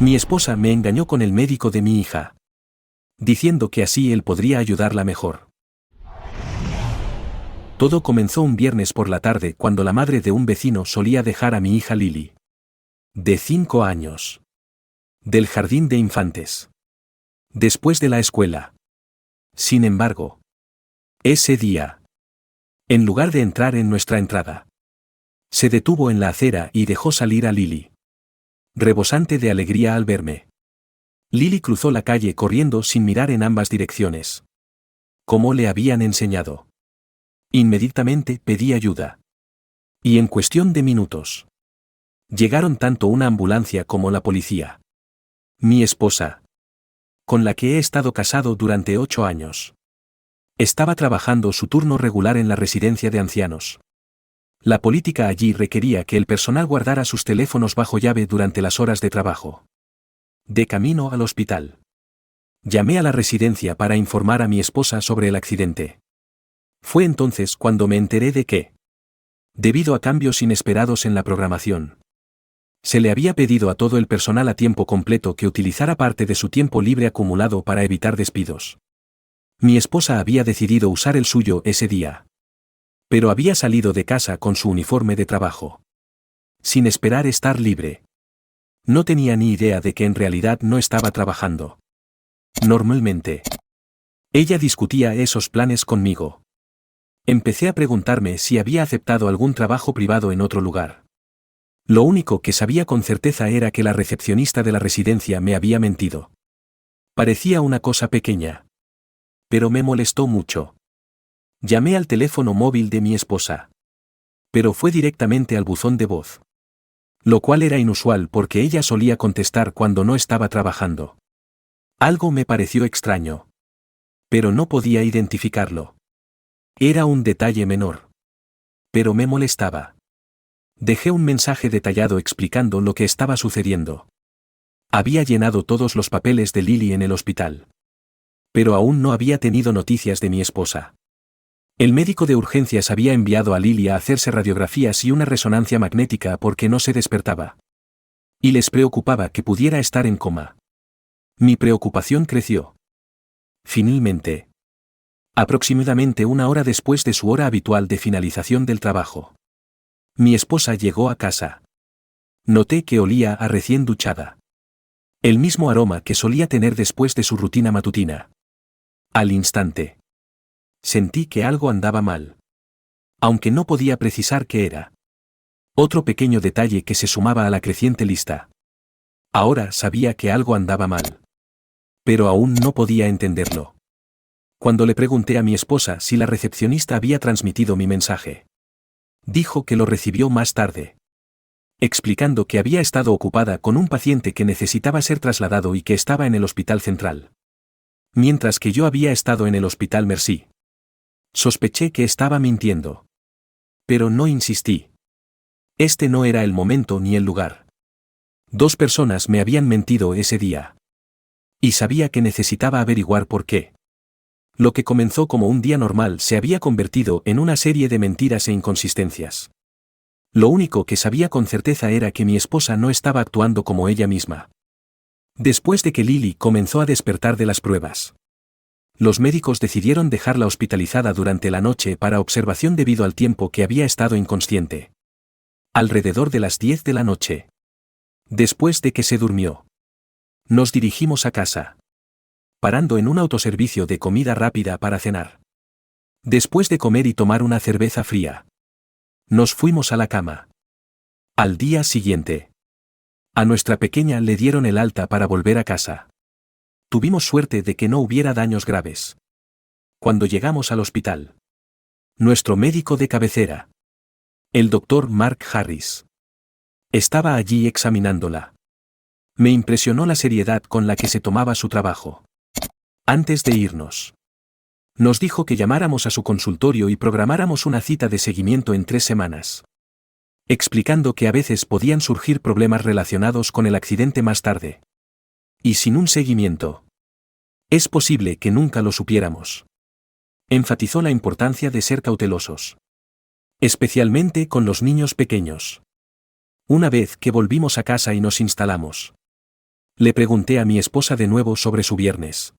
Mi esposa me engañó con el médico de mi hija, diciendo que así él podría ayudarla mejor. Todo comenzó un viernes por la tarde cuando la madre de un vecino solía dejar a mi hija Lily, de 5 años, del jardín de infantes, después de la escuela. Sin embargo, ese día, en lugar de entrar en nuestra entrada, se detuvo en la acera y dejó salir a Lily, rebosante de alegría al verme. Lily cruzó la calle corriendo sin mirar en ambas direcciones, como le habían enseñado. Inmediatamente pedí ayuda. Y en cuestión de minutos, llegaron tanto una ambulancia como la policía. Mi esposa, con la que he estado casado durante 8 años, estaba trabajando su turno regular en la residencia de ancianos. La política allí requería que el personal guardara sus teléfonos bajo llave durante las horas de trabajo. De camino al hospital, llamé a la residencia para informar a mi esposa sobre el accidente. Fue entonces cuando me enteré de que, debido a cambios inesperados en la programación, se le había pedido a todo el personal a tiempo completo que utilizara parte de su tiempo libre acumulado para evitar despidos. Mi esposa había decidido usar el suyo ese día, pero había salido de casa con su uniforme de trabajo, sin esperar estar libre. No tenía ni idea de que en realidad no estaba trabajando. Normalmente, ella discutía esos planes conmigo. Empecé a preguntarme si había aceptado algún trabajo privado en otro lugar. Lo único que sabía con certeza era que la recepcionista de la residencia me había mentido. Parecía una cosa pequeña, pero me molestó mucho. Llamé al teléfono móvil de mi esposa, pero fue directamente al buzón de voz, lo cual era inusual porque ella solía contestar cuando no estaba trabajando. Algo me pareció extraño, pero no podía identificarlo. Era un detalle menor, pero me molestaba. Dejé un mensaje detallado explicando lo que estaba sucediendo. Había llenado todos los papeles de Lily en el hospital, pero aún no había tenido noticias de mi esposa. El médico de urgencias había enviado a Lily a hacerse radiografías y una resonancia magnética porque no se despertaba. Y les preocupaba que pudiera estar en coma. Mi preocupación creció. Finalmente, aproximadamente 1 hora después de su hora habitual de finalización del trabajo, mi esposa llegó a casa. Noté que olía a recién duchada. El mismo aroma que solía tener después de su rutina matutina. Al instante, sentí que algo andaba mal, aunque no podía precisar qué era. Otro pequeño detalle que se sumaba a la creciente lista. Ahora sabía que algo andaba mal, pero aún no podía entenderlo. Cuando le pregunté a mi esposa si la recepcionista había transmitido mi mensaje, dijo que lo recibió más tarde, explicando que había estado ocupada con un paciente que necesitaba ser trasladado y que estaba en el hospital central, mientras que yo había estado en el hospital Mercy. Sospeché que estaba mintiendo, pero no insistí. Este no era el momento ni el lugar. 2 personas me habían mentido ese día, y sabía que necesitaba averiguar por qué. Lo que comenzó como un día normal se había convertido en una serie de mentiras e inconsistencias. Lo único que sabía con certeza era que mi esposa no estaba actuando como ella misma. Después de que Lily comenzó a despertar de las pruebas, los médicos decidieron dejarla hospitalizada durante la noche para observación debido al tiempo que había estado inconsciente. Alrededor de las 10 de la noche, después de que se durmió, nos dirigimos a casa, parando en un autoservicio de comida rápida para cenar. Después de comer y tomar una cerveza fría, nos fuimos a la cama. Al día siguiente, a nuestra pequeña le dieron el alta para volver a casa. Tuvimos suerte de que no hubiera daños graves. Cuando llegamos al hospital, nuestro médico de cabecera, el doctor Mark Harris, estaba allí examinándola. Me impresionó la seriedad con la que se tomaba su trabajo. Antes de irnos, nos dijo que llamáramos a su consultorio y programáramos una cita de seguimiento en 3 semanas, explicando que a veces podían surgir problemas relacionados con el accidente más tarde. Y sin un seguimiento, es posible que nunca lo supiéramos. Enfatizó la importancia de ser cautelosos, especialmente con los niños pequeños. Una vez que volvimos a casa y nos instalamos, Le pregunté a mi esposa de nuevo sobre su viernes.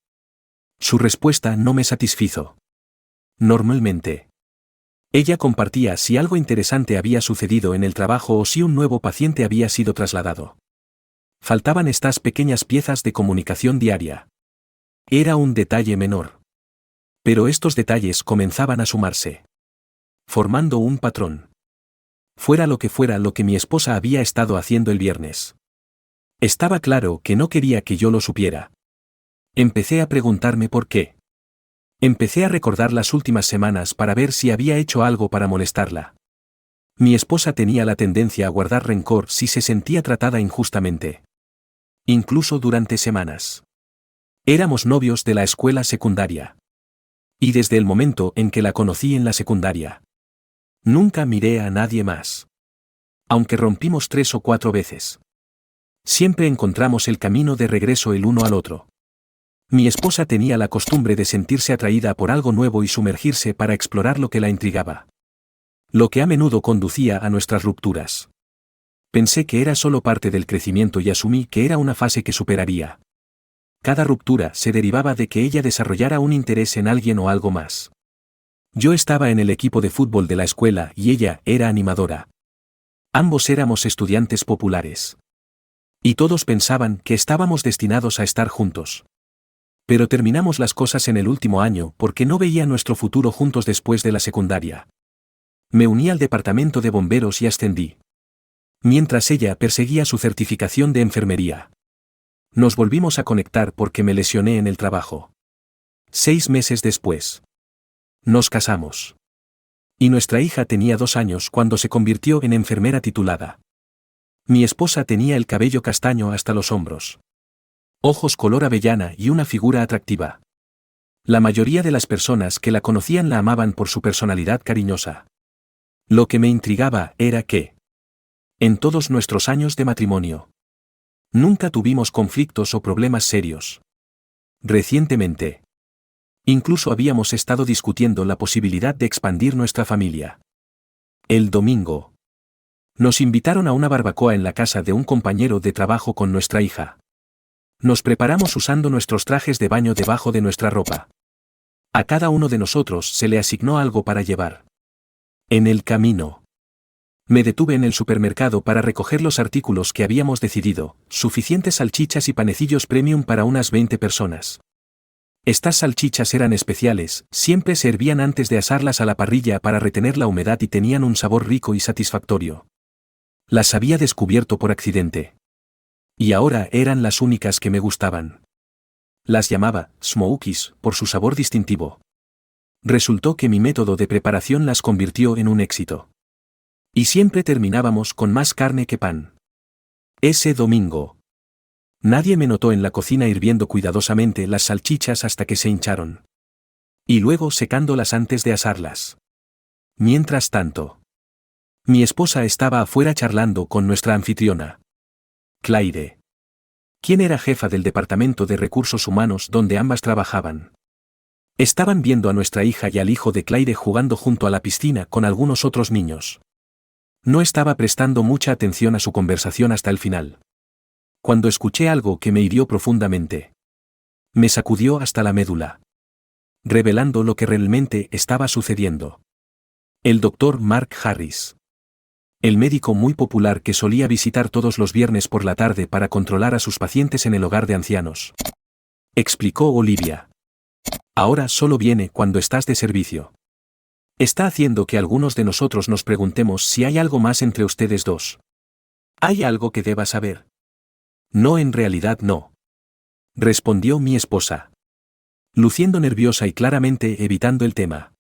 Su respuesta no me satisfizo. Normalmente. Ella compartía si algo interesante había sucedido en el trabajo o si un nuevo paciente había sido trasladado. Faltaban estas pequeñas piezas de comunicación diaria. Era un detalle menor. Pero estos detalles comenzaban a sumarse, formando un patrón. Fuera lo que mi esposa había estado haciendo el viernes. Estaba claro que no quería que yo lo supiera. Empecé a preguntarme por qué. Empecé a recordar las últimas semanas para ver si había hecho algo para molestarla. Mi esposa tenía la tendencia a guardar rencor si se sentía tratada injustamente. Incluso durante semanas. Éramos novios de la escuela secundaria. Y desde el momento en que la conocí en la secundaria, nunca miré a nadie más. Aunque rompimos 3 o 4 veces. Siempre encontramos el camino de regreso el uno al otro. Mi esposa tenía la costumbre de sentirse atraída por algo nuevo y sumergirse para explorar lo que la intrigaba. Lo que a menudo conducía a nuestras rupturas. Pensé que era solo parte del crecimiento y asumí que era una fase que superaría. Cada ruptura se derivaba de que ella desarrollara un interés en alguien o algo más. Yo estaba en el equipo de fútbol de la escuela y ella era animadora. Ambos éramos estudiantes populares. Y todos pensaban que estábamos destinados a estar juntos. Pero terminamos las cosas en el último año porque no veía nuestro futuro juntos después de la secundaria. Me uní al departamento de bomberos y ascendí. Mientras ella perseguía su certificación de enfermería. Nos volvimos a conectar porque me lesioné en el trabajo. 6 meses después. Nos casamos. Y nuestra hija tenía 2 años cuando se convirtió en enfermera titulada. Mi esposa tenía el cabello castaño hasta los hombros. Ojos color avellana y una figura atractiva. La mayoría de las personas que la conocían la amaban por su personalidad cariñosa. Lo que me intrigaba era que, en todos nuestros años de matrimonio, nunca tuvimos conflictos o problemas serios. Recientemente, incluso habíamos estado discutiendo la posibilidad de expandir nuestra familia. El domingo, nos invitaron a una barbacoa en la casa de un compañero de trabajo con nuestra hija. Nos preparamos usando nuestros trajes de baño debajo de nuestra ropa. A cada uno de nosotros se le asignó algo para llevar. En el camino, me detuve en el supermercado para recoger los artículos que habíamos decidido, suficientes salchichas y panecillos premium para unas 20 personas. Estas salchichas eran especiales, siempre se hervían antes de asarlas a la parrilla para retener la humedad y tenían un sabor rico y satisfactorio. Las había descubierto por accidente. Y ahora eran las únicas que me gustaban. Las llamaba Smokies por su sabor distintivo. Resultó que mi método de preparación las convirtió en un éxito. Y siempre terminábamos con más carne que pan. Ese domingo, nadie me notó en la cocina hirviendo cuidadosamente las salchichas hasta que se hincharon. Y luego secándolas antes de asarlas. Mientras tanto, mi esposa estaba afuera charlando con nuestra anfitriona, Claire, quien era jefa del departamento de recursos humanos donde ambas trabajaban. Estaban viendo a nuestra hija y al hijo de Claire jugando junto a la piscina con algunos otros niños. No estaba prestando mucha atención a su conversación hasta el final. Cuando escuché algo que me hirió profundamente. Me sacudió hasta la médula. Revelando lo que realmente estaba sucediendo. El doctor Mark Harris. El médico muy popular que solía visitar todos los viernes por la tarde para controlar a sus pacientes en el hogar de ancianos. Explicó Olivia. Ahora solo viene cuando estás de servicio. Está haciendo que algunos de nosotros nos preguntemos si hay algo más entre ustedes dos. ¿Hay algo que deba saber? No, en realidad no. Respondió mi esposa. Luciendo nerviosa y claramente evitando el tema.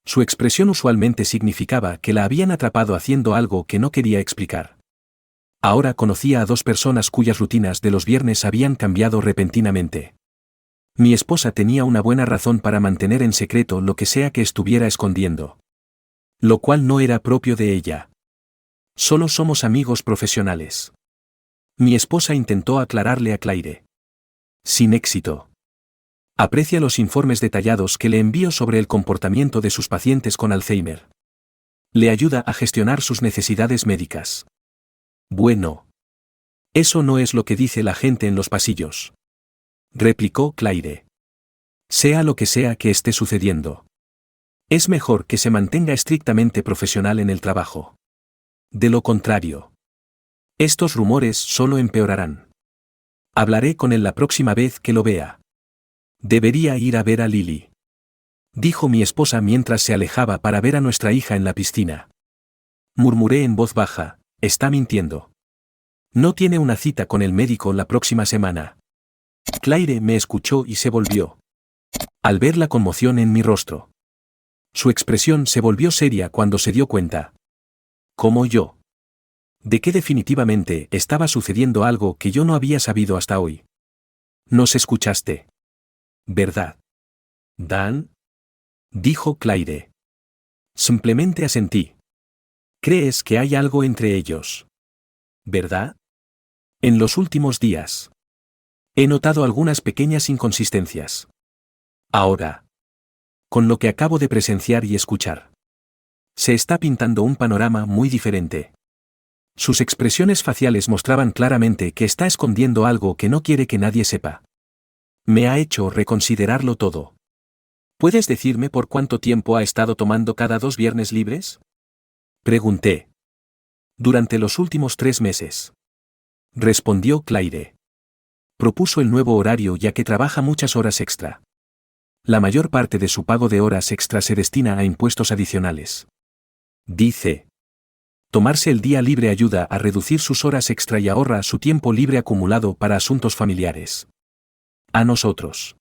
Su expresión usualmente significaba que la habían atrapado haciendo algo que no quería explicar. Ahora conocía a 2 personas cuyas rutinas de los viernes habían cambiado repentinamente. Mi esposa tenía una buena razón para mantener en secreto lo que sea que estuviera escondiendo. Lo cual no era propio de ella. Solo somos amigos profesionales. Mi esposa intentó aclararle a Claire. Sin éxito. Aprecia los informes detallados que le envío sobre el comportamiento de sus pacientes con Alzheimer. Le ayuda a gestionar sus necesidades médicas. Bueno. Eso no es lo que dice la gente en los pasillos, replicó Claire. Sea lo que sea que esté sucediendo, es mejor que se mantenga estrictamente profesional en el trabajo. De lo contrario, estos rumores solo empeorarán. Hablaré con él la próxima vez que lo vea. Debería ir a ver a Lily, dijo mi esposa mientras se alejaba para ver a nuestra hija en la piscina. Murmuré en voz baja, está mintiendo. No tiene una cita con el médico la próxima semana. Claire me escuchó y se volvió. Al ver la conmoción en mi rostro, su expresión se volvió seria cuando se dio cuenta. Como yo. De que definitivamente estaba sucediendo algo que yo no había sabido hasta hoy. Nos escuchaste, ¿verdad, Dan? Dijo Claire. Simplemente asentí. ¿Crees que hay algo entre ellos? ¿Verdad? En los últimos días he notado algunas pequeñas inconsistencias. Ahora, con lo que acabo de presenciar y escuchar, se está pintando un panorama muy diferente. Sus expresiones faciales mostraban claramente que está escondiendo algo que no quiere que nadie sepa. Me ha hecho reconsiderarlo todo. ¿Puedes decirme por cuánto tiempo ha estado tomando cada 2 viernes libres? Pregunté. Durante los últimos 3 meses. Respondió Claire. Propuso el nuevo horario ya que trabaja muchas horas extra. La mayor parte de su pago de horas extra se destina a impuestos adicionales. Dice. Tomarse el día libre ayuda a reducir sus horas extra y ahorra su tiempo libre acumulado para asuntos familiares. A nosotros,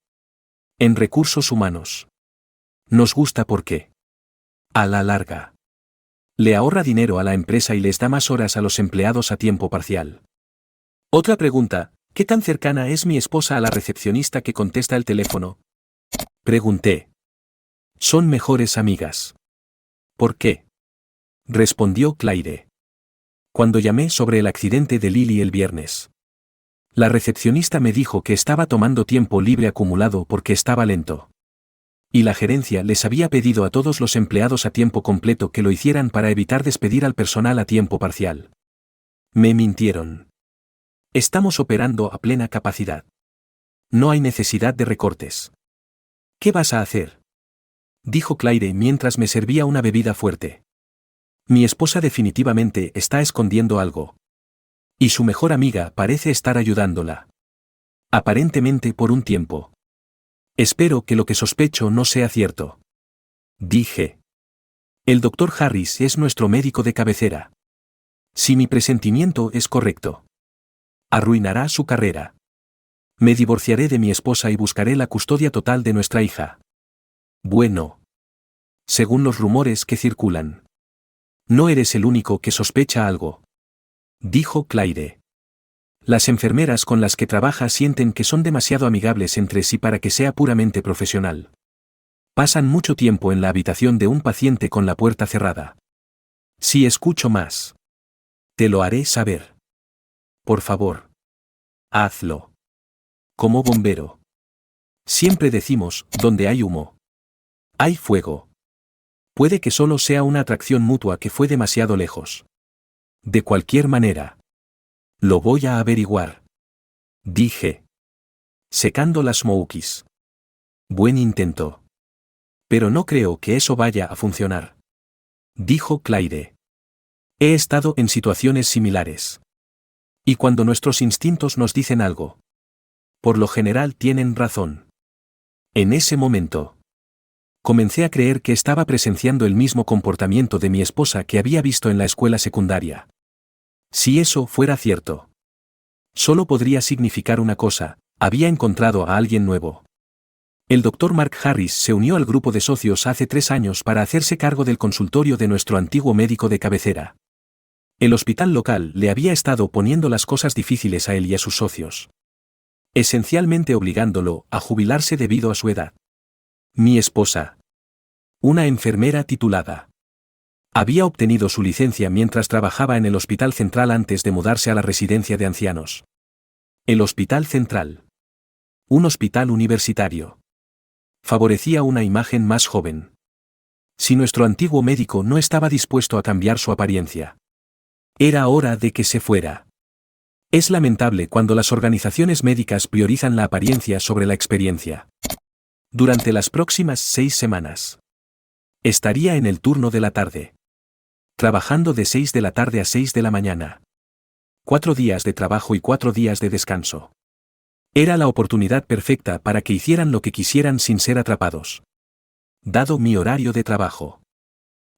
en recursos humanos, nos gusta porque, a la larga, le ahorra dinero a la empresa y les da más horas a los empleados a tiempo parcial. Otra pregunta, ¿qué tan cercana es mi esposa a la recepcionista que contesta el teléfono? Pregunté. Son mejores amigas. ¿Por qué? Respondió Claire. Cuando llamé sobre el accidente de Lily el viernes, la recepcionista me dijo que estaba tomando tiempo libre acumulado porque estaba lento. Y la gerencia les había pedido a todos los empleados a tiempo completo que lo hicieran para evitar despedir al personal a tiempo parcial. Me mintieron. Estamos operando a plena capacidad. No hay necesidad de recortes. ¿Qué vas a hacer? Dijo Claire mientras me servía una bebida fuerte. Mi esposa definitivamente está escondiendo algo. Y su mejor amiga parece estar ayudándola. Aparentemente por un tiempo. Espero que lo que sospecho no sea cierto. Dije. El Dr. Harris es nuestro médico de cabecera. Si mi presentimiento es correcto, arruinará su carrera. Me divorciaré de mi esposa y buscaré la custodia total de nuestra hija. Bueno. Según los rumores que circulan, no eres el único que sospecha algo. Dijo Claire. Las enfermeras con las que trabaja sienten que son demasiado amigables entre sí para que sea puramente profesional. Pasan mucho tiempo en la habitación de un paciente con la puerta cerrada. Si escucho más, te lo haré saber. Por favor. Hazlo. Como bombero. Siempre decimos, donde hay humo, hay fuego. Puede que solo sea una atracción mutua que fue demasiado lejos. De cualquier manera, lo voy a averiguar. Dije. Secando las smokies. Buen intento. Pero no creo que eso vaya a funcionar. Dijo Claire. He estado en situaciones similares. Y cuando nuestros instintos nos dicen algo, por lo general tienen razón. En ese momento, comencé a creer que estaba presenciando el mismo comportamiento de mi esposa que había visto en la escuela secundaria. Si eso fuera cierto, solo podría significar una cosa: había encontrado a alguien nuevo. El Dr. Mark Harris se unió al grupo de socios hace 3 años para hacerse cargo del consultorio de nuestro antiguo médico de cabecera. El hospital local le había estado poniendo las cosas difíciles a él y a sus socios, esencialmente obligándolo a jubilarse debido a su edad. Mi esposa, una enfermera titulada, había obtenido su licencia mientras trabajaba en el Hospital Central antes de mudarse a la residencia de ancianos. El Hospital Central, un hospital universitario, favorecía una imagen más joven. Si nuestro antiguo médico no estaba dispuesto a cambiar su apariencia, era hora de que se fuera. Es lamentable cuando las organizaciones médicas priorizan la apariencia sobre la experiencia. Durante las próximas 6 semanas. Estaría en el turno de la tarde. Trabajando de 6 de la tarde a 6 de la mañana. 4 días de trabajo y 4 días de descanso. Era la oportunidad perfecta para que hicieran lo que quisieran sin ser atrapados. Dado mi horario de trabajo.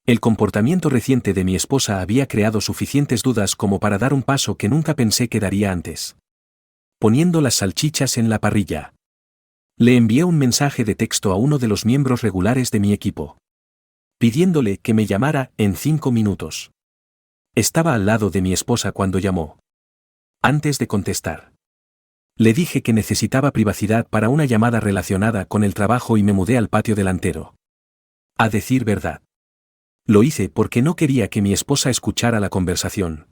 El comportamiento reciente de mi esposa había creado suficientes dudas como para dar un paso que nunca pensé que daría antes. Poniendo las salchichas en la parrilla. Le envié un mensaje de texto a uno de los miembros regulares de mi equipo. Pidiéndole que me llamara en 5 minutos. Estaba al lado de mi esposa cuando llamó. Antes de contestar. Le dije que necesitaba privacidad para una llamada relacionada con el trabajo y me mudé al patio delantero. A decir verdad. Lo hice porque no quería que mi esposa escuchara la conversación.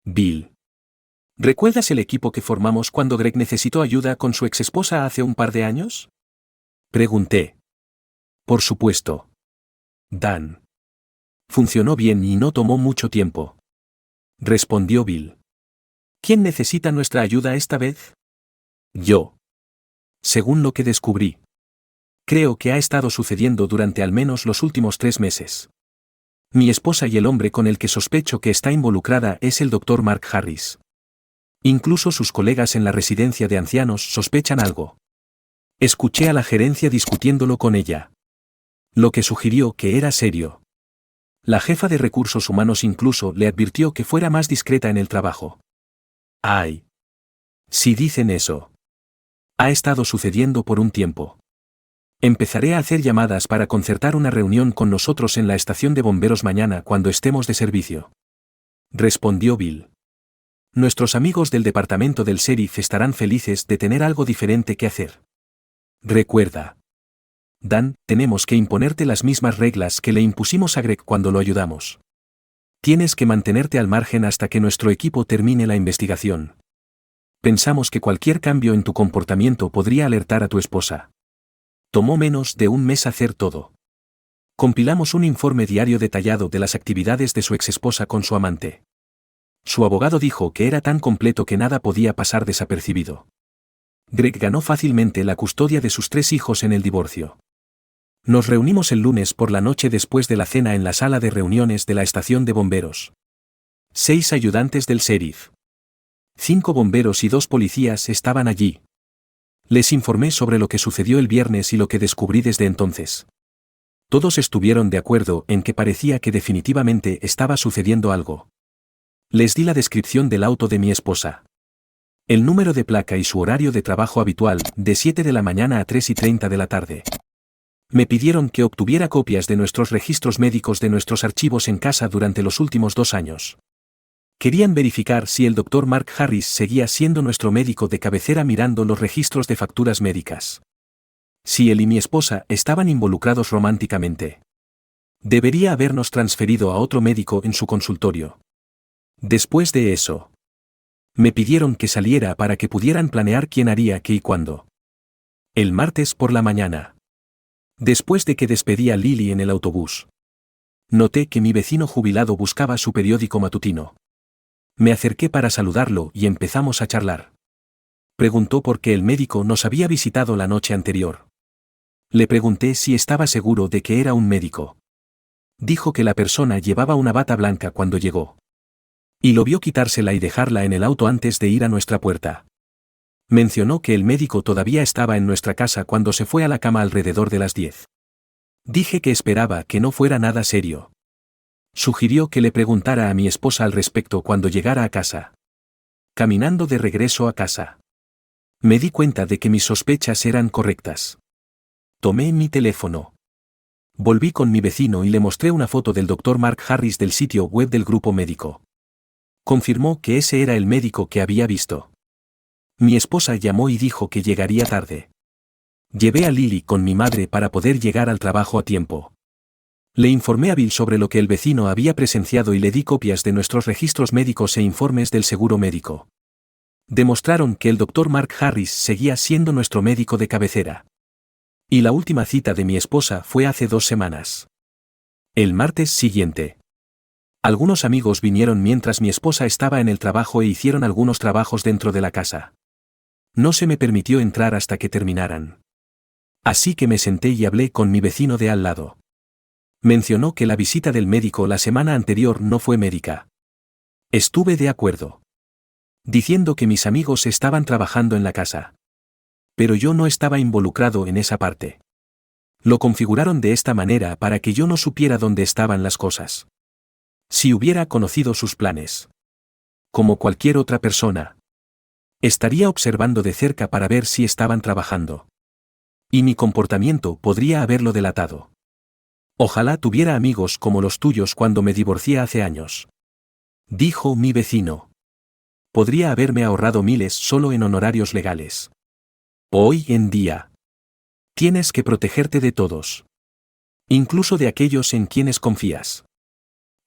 Bill. ¿Recuerdas el equipo que formamos cuando Greg necesitó ayuda con su exesposa hace un par de años? Pregunté. Por supuesto. Dan. Funcionó bien y no tomó mucho tiempo. Respondió Bill. ¿Quién necesita nuestra ayuda esta vez? Yo. Según lo que descubrí. Creo que ha estado sucediendo durante al menos los últimos 3 meses. Mi esposa y el hombre con el que sospecho que está involucrada es el Dr. Mark Harris. Incluso sus colegas en la residencia de ancianos sospechan algo. Escuché a la gerencia discutiéndolo con ella. Lo que sugirió que era serio. La jefa de recursos humanos incluso le advirtió que fuera más discreta en el trabajo. ¡Ay! Si dicen eso. Ha estado sucediendo por un tiempo. Empezaré a hacer llamadas para concertar una reunión con nosotros en la estación de bomberos mañana cuando estemos de servicio. Respondió Bill. Nuestros amigos del departamento del sheriff estarán felices de tener algo diferente que hacer. Recuerda. Dan, tenemos que imponerte las mismas reglas que le impusimos a Greg cuando lo ayudamos. Tienes que mantenerte al margen hasta que nuestro equipo termine la investigación. Pensamos que cualquier cambio en tu comportamiento podría alertar a tu esposa. Tomó menos de un mes hacer todo. Compilamos un informe diario detallado de las actividades de su exesposa con su amante. Su abogado dijo que era tan completo que nada podía pasar desapercibido. Greg ganó fácilmente la custodia de sus 3 hijos en el divorcio. Nos reunimos el lunes por la noche después de la cena en la sala de reuniones de la estación de bomberos. 6 ayudantes del sheriff. 5 bomberos y 2 policías estaban allí. Les informé sobre lo que sucedió el viernes y lo que descubrí desde entonces. Todos estuvieron de acuerdo en que parecía que definitivamente estaba sucediendo algo. Les di la descripción del auto de mi esposa. El número de placa y su horario de trabajo habitual, de 7 de la mañana a 3:30 de la tarde. Me pidieron que obtuviera copias de nuestros registros médicos de nuestros archivos en casa durante los últimos 2 años. Querían verificar si el Dr. Mark Harris seguía siendo nuestro médico de cabecera mirando los registros de facturas médicas. Si él y mi esposa estaban involucrados románticamente. Debería habernos transferido a otro médico en su consultorio. Después de eso, me pidieron que saliera para que pudieran planear quién haría qué y cuándo. El martes por la mañana. Después de que despedí a Lily en el autobús. Noté que mi vecino jubilado buscaba su periódico matutino. Me acerqué para saludarlo y empezamos a charlar. Preguntó por qué el médico nos había visitado la noche anterior. Le pregunté si estaba seguro de que era un médico. Dijo que la persona llevaba una bata blanca cuando llegó. Y lo vio quitársela y dejarla en el auto antes de ir a nuestra puerta. Mencionó que el médico todavía estaba en nuestra casa cuando se fue a la cama alrededor de las 10. Dije que esperaba que no fuera nada serio. Sugirió que le preguntara a mi esposa al respecto cuando llegara a casa. Caminando de regreso a casa. Me di cuenta de que mis sospechas eran correctas. Tomé mi teléfono. Volví con mi vecino y le mostré una foto del Dr. Mark Harris del sitio web del grupo médico. Confirmó que ese era el médico que había visto. Mi esposa llamó y dijo que llegaría tarde. Llevé a Lily con mi madre para poder llegar al trabajo a tiempo. Le informé a Bill sobre lo que el vecino había presenciado y le di copias de nuestros registros médicos e informes del seguro médico. Demostraron que el Dr. Mark Harris seguía siendo nuestro médico de cabecera. Y la última cita de mi esposa fue hace 2 semanas. El martes siguiente. Algunos amigos vinieron mientras mi esposa estaba en el trabajo e hicieron algunos trabajos dentro de la casa. No se me permitió entrar hasta que terminaran. Así que me senté y hablé con mi vecino de al lado. Mencionó que la visita del médico la semana anterior no fue médica. Estuve de acuerdo, diciendo que mis amigos estaban trabajando en la casa. Pero yo no estaba involucrado en esa parte. Lo configuraron de esta manera para que yo no supiera dónde estaban las cosas. Si hubiera conocido sus planes, como cualquier otra persona, estaría observando de cerca para ver si estaban trabajando. Y mi comportamiento podría haberlo delatado. Ojalá tuviera amigos como los tuyos cuando me divorcié hace años, dijo mi vecino. Podría haberme ahorrado miles solo en honorarios legales. Hoy en día, tienes que protegerte de todos, incluso de aquellos en quienes confías.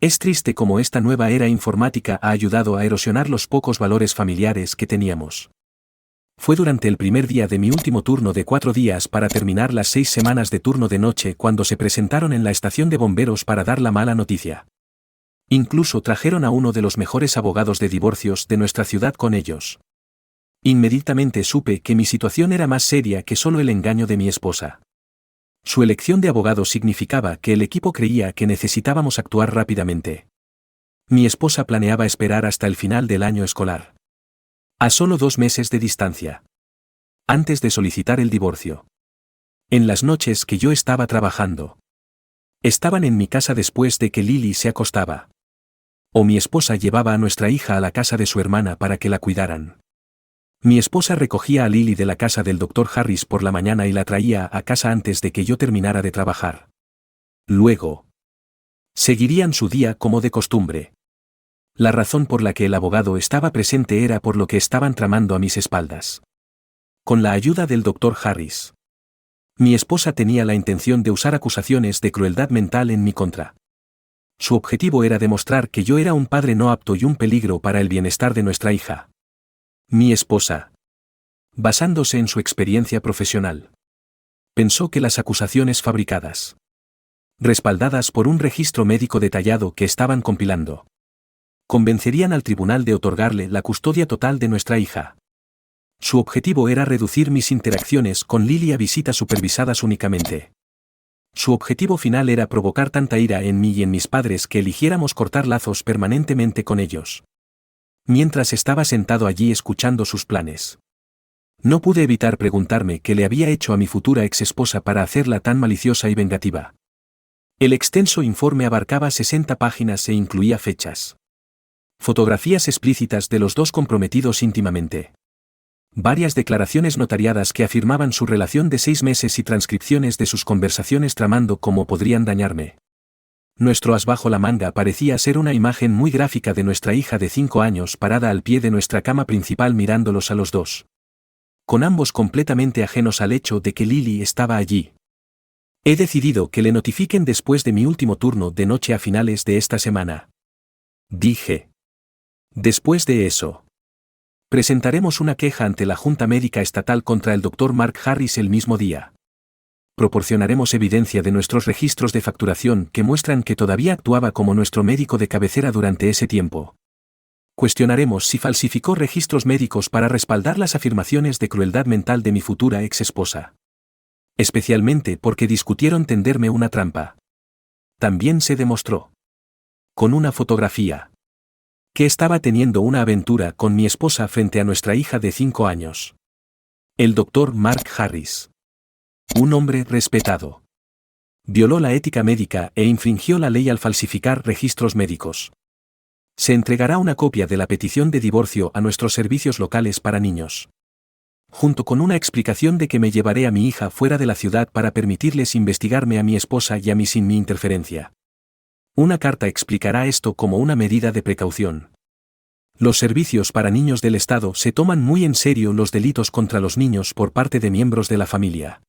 Es triste cómo esta nueva era informática ha ayudado a erosionar los pocos valores familiares que teníamos. Fue durante el primer día de mi último turno de 4 días para terminar las 6 semanas de turno de noche cuando se presentaron en la estación de bomberos para dar la mala noticia. Incluso trajeron a uno de los mejores abogados de divorcios de nuestra ciudad con ellos. Inmediatamente supe que mi situación era más seria que solo el engaño de mi esposa. Su elección de abogado significaba que el equipo creía que necesitábamos actuar rápidamente. Mi esposa planeaba esperar hasta el final del año escolar, a solo 2 meses de distancia, antes de solicitar el divorcio. En las noches que yo estaba trabajando, estaban en mi casa después de que Lily se acostaba. O mi esposa llevaba a nuestra hija a la casa de su hermana para que la cuidaran. Mi esposa recogía a Lily de la casa del Dr. Harris por la mañana y la traía a casa antes de que yo terminara de trabajar. Luego, seguirían su día como de costumbre. La razón por la que el abogado estaba presente era por lo que estaban tramando a mis espaldas. Con la ayuda del Dr. Harris, mi esposa tenía la intención de usar acusaciones de crueldad mental en mi contra. Su objetivo era demostrar que yo era un padre no apto y un peligro para el bienestar de nuestra hija. Mi esposa, basándose en su experiencia profesional, pensó que las acusaciones fabricadas, respaldadas por un registro médico detallado que estaban compilando, convencerían al tribunal de otorgarle la custodia total de nuestra hija. Su objetivo era reducir mis interacciones con Lily a visitas supervisadas únicamente. Su objetivo final era provocar tanta ira en mí y en mis padres que eligiéramos cortar lazos permanentemente con ellos. Mientras estaba sentado allí escuchando sus planes, no pude evitar preguntarme qué le había hecho a mi futura exesposa para hacerla tan maliciosa y vengativa. El extenso informe abarcaba 60 páginas e incluía fechas, fotografías explícitas de los dos comprometidos íntimamente, varias declaraciones notariadas que afirmaban su relación de 6 meses y transcripciones de sus conversaciones tramando cómo podrían dañarme. Nuestro as bajo la manga parecía ser una imagen muy gráfica de nuestra hija de 5 años parada al pie de nuestra cama principal mirándolos a los dos, con ambos completamente ajenos al hecho de que Lily estaba allí. He decidido que le notifiquen después de mi último turno de noche a finales de esta semana, dije. Después de eso, presentaremos una queja ante la Junta Médica Estatal contra el Dr. Mark Harris el mismo día. Proporcionaremos evidencia de nuestros registros de facturación que muestran que todavía actuaba como nuestro médico de cabecera durante ese tiempo. Cuestionaremos si falsificó registros médicos para respaldar las afirmaciones de crueldad mental de mi futura ex-esposa. Especialmente porque discutieron tenderme una trampa. También se demostró, con una fotografía, que estaba teniendo una aventura con mi esposa frente a nuestra hija de 5 años. El Dr. Mark Harris, un hombre respetado, violó la ética médica e infringió la ley al falsificar registros médicos. Se entregará una copia de la petición de divorcio a nuestros servicios locales para niños, junto con una explicación de que me llevaré a mi hija fuera de la ciudad para permitirles investigarme a mi esposa y a mí sin mi interferencia. Una carta explicará esto como una medida de precaución. Los servicios para niños del Estado se toman muy en serio los delitos contra los niños por parte de miembros de la familia.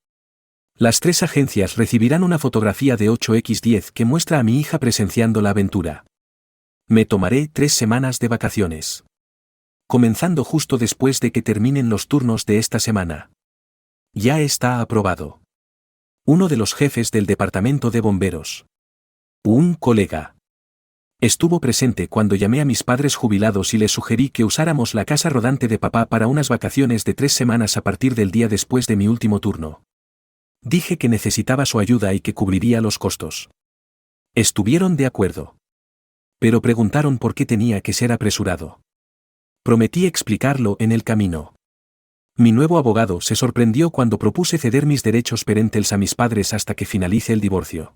Las 3 agencias recibirán una fotografía de 8x10 que muestra a mi hija presenciando la aventura. Me tomaré 3 semanas de vacaciones, comenzando justo después de que terminen los turnos de esta semana. Ya está aprobado. Uno de los jefes del departamento de bomberos, un colega, Estuvo presente cuando llamé a mis padres jubilados y les sugerí que usáramos la casa rodante de papá para unas vacaciones de 3 semanas a partir del día después de mi último turno. Dije que necesitaba su ayuda y que cubriría los costos. Estuvieron de acuerdo. Pero preguntaron por qué tenía que ser apresurado. Prometí explicarlo en el camino. Mi nuevo abogado se sorprendió cuando propuse ceder mis derechos parentales a mis padres hasta que finalice el divorcio.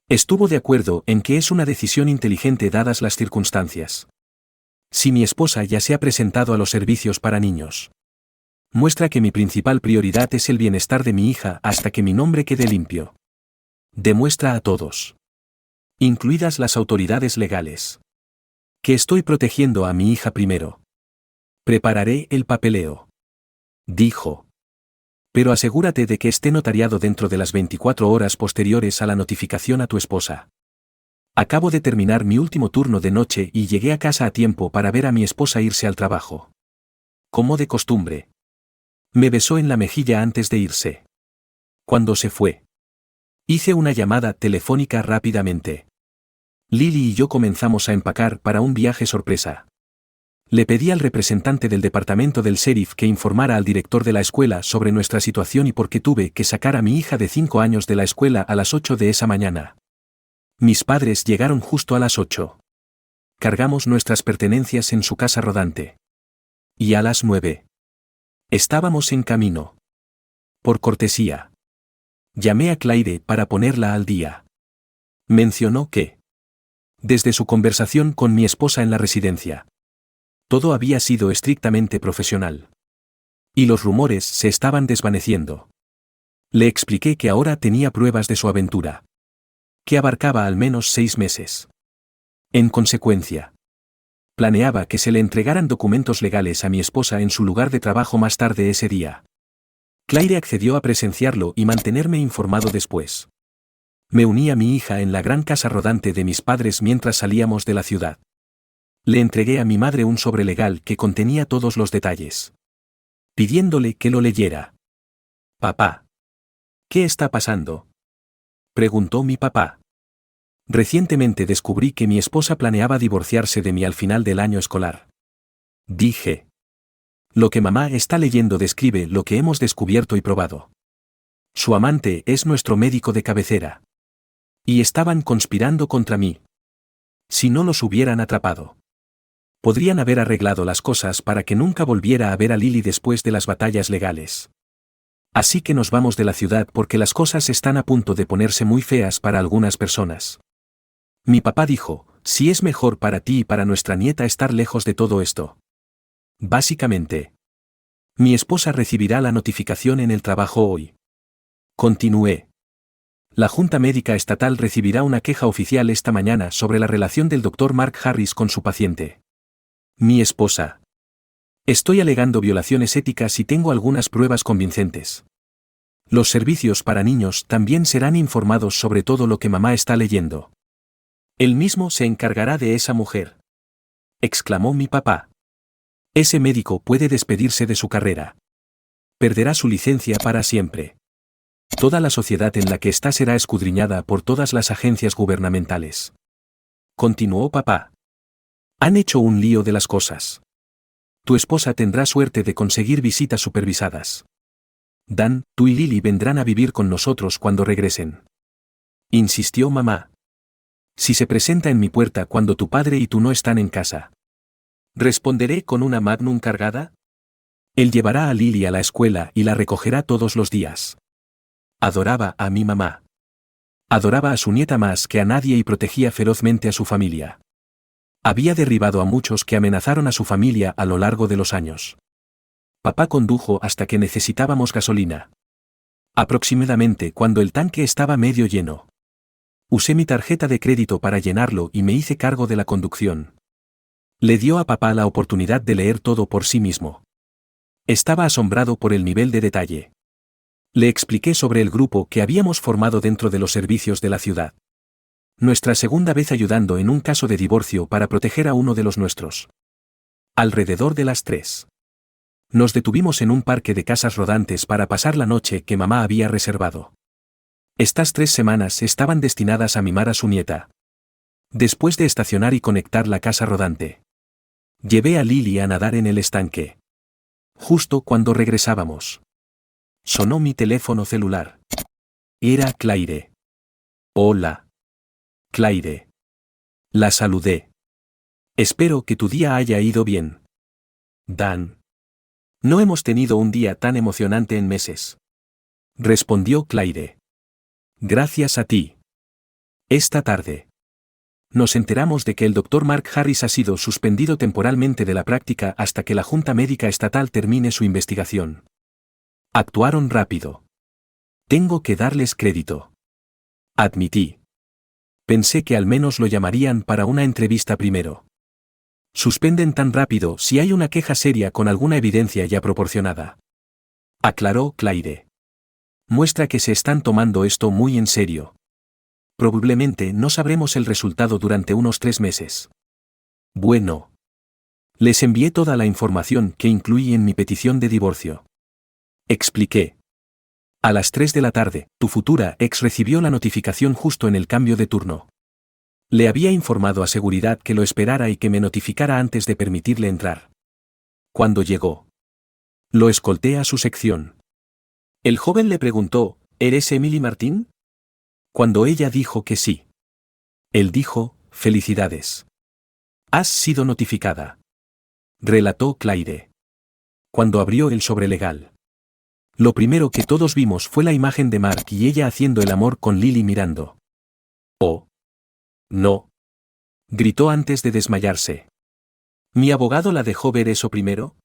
Estuvo de acuerdo en que es una decisión inteligente dadas las circunstancias. Si mi esposa ya se ha presentado a los servicios para niños, muestra que mi principal prioridad es el bienestar de mi hija hasta que mi nombre quede limpio. Demuestra a todos, incluidas las autoridades legales, que estoy protegiendo a mi hija primero. Prepararé el papeleo, dijo. Pero asegúrate de que esté notariado dentro de las 24 horas posteriores a la notificación a tu esposa. Acabo de terminar mi último turno de noche y llegué a casa a tiempo para ver a mi esposa irse al trabajo. Como de costumbre. Me besó en la mejilla antes de irse. Cuando se fue, hice una llamada telefónica rápidamente. Lily y yo comenzamos a empacar para un viaje sorpresa. Le pedí al representante del departamento del sheriff que informara al director de la escuela sobre nuestra situación y por qué tuve que sacar a mi hija de 5 años de la escuela a las 8 de esa mañana. Mis padres llegaron justo a las 8. Cargamos nuestras pertenencias en su casa rodante. Y a las 9. Estábamos en camino. Por cortesía, llamé a Claire para ponerla al día. Mencionó que, desde su conversación con mi esposa en la residencia, todo había sido estrictamente profesional. Y los rumores se estaban desvaneciendo. Le expliqué que ahora tenía pruebas de su aventura, que abarcaba al menos 6 meses. En consecuencia, planeaba que se le entregaran documentos legales a mi esposa en su lugar de trabajo más tarde ese día. Claire accedió a presenciarlo y mantenerme informado después. Me uní a mi hija en la gran casa rodante de mis padres mientras salíamos de la ciudad. Le entregué a mi madre un sobre legal que contenía todos los detalles, pidiéndole que lo leyera. «Papá, ¿qué está pasando?», preguntó mi papá. Recientemente descubrí que mi esposa planeaba divorciarse de mí al final del año escolar. Dije. Lo que mamá está leyendo describe lo que hemos descubierto y probado. Su amante es nuestro médico de cabecera. Y estaban conspirando contra mí. Si no los hubieran atrapado, podrían haber arreglado las cosas para que nunca volviera a ver a Lily después de las batallas legales. Así que nos vamos de la ciudad porque las cosas están a punto de ponerse muy feas para algunas personas. Mi papá dijo, si es mejor para ti y para nuestra nieta estar lejos de todo esto. Básicamente, mi esposa recibirá la notificación en el trabajo hoy. Continué. La Junta Médica Estatal recibirá una queja oficial esta mañana sobre la relación del Dr. Mark Harris con su paciente. Mi esposa. Estoy alegando violaciones éticas y tengo algunas pruebas convincentes. Los servicios para niños también serán informados sobre todo lo que mamá está leyendo. Él mismo se encargará de esa mujer, exclamó mi papá. Ese médico puede despedirse de su carrera. Perderá su licencia para siempre. Toda la sociedad en la que está será escudriñada por todas las agencias gubernamentales. Continuó papá. Han hecho un lío de las cosas. Tu esposa tendrá suerte de conseguir visitas supervisadas. Dan, tú y Lily vendrán a vivir con nosotros cuando regresen. Insistió mamá. Si se presenta en mi puerta cuando tu padre y tú no están en casa, ¿responderé con una Magnum cargada? Él llevará a Lily a la escuela y la recogerá todos los días. Adoraba a mi mamá. Adoraba a su nieta más que a nadie y protegía ferozmente a su familia. Había derribado a muchos que amenazaron a su familia a lo largo de los años. Papá condujo hasta que necesitábamos gasolina. Aproximadamente cuando el tanque estaba medio lleno. Usé mi tarjeta de crédito para llenarlo y me hice cargo de la conducción. Le dio a papá la oportunidad de leer todo por sí mismo. Estaba asombrado por el nivel de detalle. Le expliqué sobre el grupo que habíamos formado dentro de los servicios de la ciudad. Nuestra segunda vez ayudando en un caso de divorcio para proteger a uno de los nuestros. Alrededor de las 3. Nos detuvimos en un parque de casas rodantes para pasar la noche que mamá había reservado. Estas 3 semanas estaban destinadas a mimar a su nieta. Después de estacionar y conectar la casa rodante, llevé a Lily a nadar en el estanque. Justo cuando regresábamos, sonó mi teléfono celular. Era Claire. Hola. Claire. La saludé. Espero que tu día haya ido bien. Dan. No hemos tenido un día tan emocionante en meses. Respondió Claire. Gracias a ti. Esta tarde nos enteramos de que el Dr. Mark Harris ha sido suspendido temporalmente de la práctica hasta que la Junta Médica Estatal termine su investigación. Actuaron rápido. Tengo que darles crédito. Admití. Pensé que al menos lo llamarían para una entrevista primero. Suspenden tan rápido si hay una queja seria con alguna evidencia ya proporcionada. Aclaró Claire. Muestra que se están tomando esto muy en serio. Probablemente no sabremos el resultado durante unos 3 meses. Bueno. Les envié toda la información que incluí en mi petición de divorcio. Expliqué. A las 3 de la tarde, tu futura ex recibió la notificación justo en el cambio de turno. Le había informado a seguridad que lo esperara y que me notificara antes de permitirle entrar. Cuando llegó, lo escolté a su sección. El joven le preguntó, ¿eres Emily Martín? Cuando ella dijo que sí. Él dijo, felicidades. Has sido notificada. Relató Claire. Cuando abrió el sobre legal, lo primero que todos vimos fue la imagen de Mark y ella haciendo el amor con Lily mirando. Oh. No. Gritó antes de desmayarse. ¿Mi abogado la dejó ver eso primero?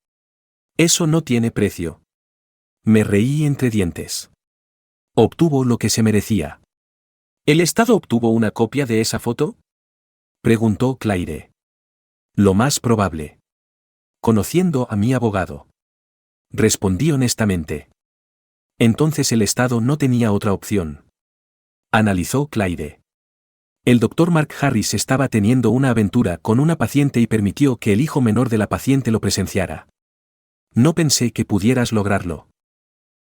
Eso no tiene precio. Me reí entre dientes. Obtuvo lo que se merecía. ¿El Estado obtuvo una copia de esa foto? Preguntó Claire. Lo más probable. Conociendo a mi abogado. Respondí honestamente. Entonces el Estado no tenía otra opción. Analizó Claire. El Dr. Mark Harris estaba teniendo una aventura con una paciente y permitió que el hijo menor de la paciente lo presenciara. No pensé que pudieras lograrlo.